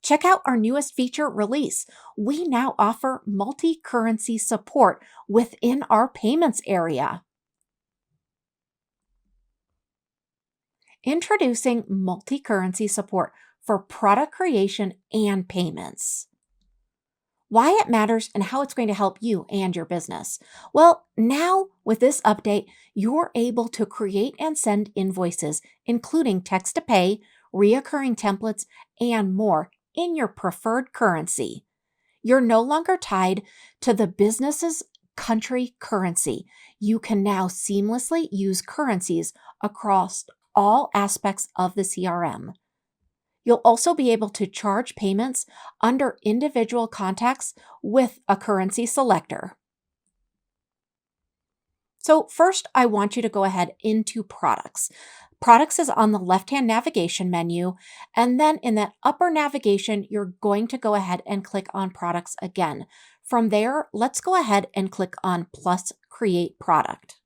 Check out our newest feature release. We now offer multi-currency support within our payments area. Introducing multi-currency support for product creation and payments. Why it matters and how it's going to help you and your business. Well, now with this update, you're able to create and send invoices, including text to pay, reoccurring templates, and more in your preferred currency. You're no longer tied to the business's country currency. You can now seamlessly use currencies across all aspects of the CRM. You'll also be able to charge payments under individual contacts with a currency selector. So first, I want you to go ahead into Products. Products is on the left-hand navigation menu, and then in that upper navigation, you're going to go ahead and click on Products again. From there, let's go ahead and click on Plus Create Product.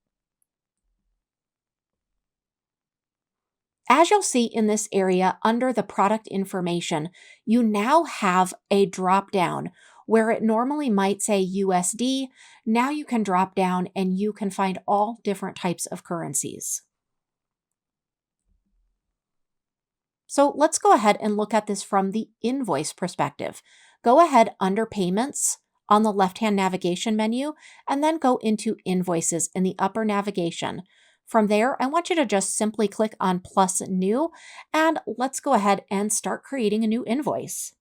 As you'll see in this area under the product information, you now have a drop down where it normally might say USD. Now you can drop down and you can find all different types of currencies. So let's go ahead and look at this from the invoice perspective. Go ahead under Payments on the left-hand navigation menu and then go into Invoices in the upper navigation. From there, I want you to just simply click on Plus New, and let's go ahead and start creating a new invoice.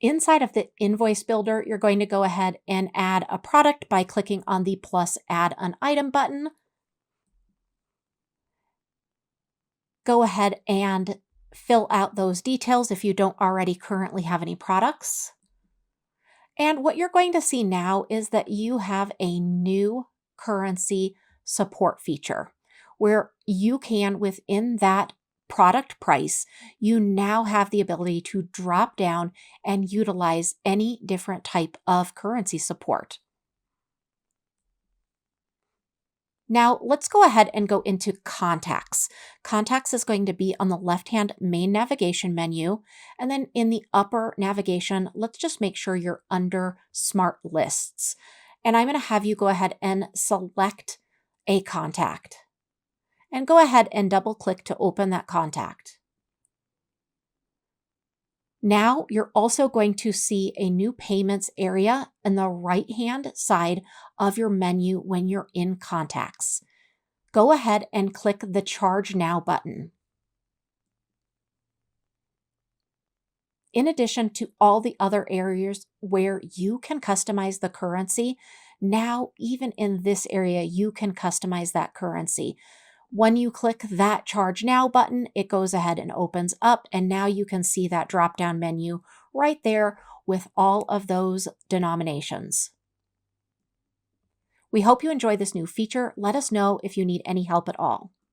Inside of the Invoice Builder, you're going to go ahead and add a product by clicking on the plus Add an Item button. Go ahead and fill out those details if you don't already currently have any products. And what you're going to see now is that you have a new currency support feature where you can, within that product price, you now have the ability to drop down and utilize any different type of currency support. Now let's go ahead and go into Contacts. Contacts is going to be on the left-hand main navigation menu. And then in the upper navigation, let's just make sure you're under Smart Lists. And I'm going to have you go ahead and select a contact. And go ahead and double click to open that contact. Now you're also going to see a new payments area in the right-hand side of your menu when you're in Contacts. Go ahead and click the Charge Now button. In addition to all the other areas where you can customize the currency, now even in this area, you can customize that currency. When you click that Charge Now button, it goes ahead and opens up, and now you can see that drop-down menu right there with all of those denominations. We hope you enjoy this new feature. Let us know if you need any help at all.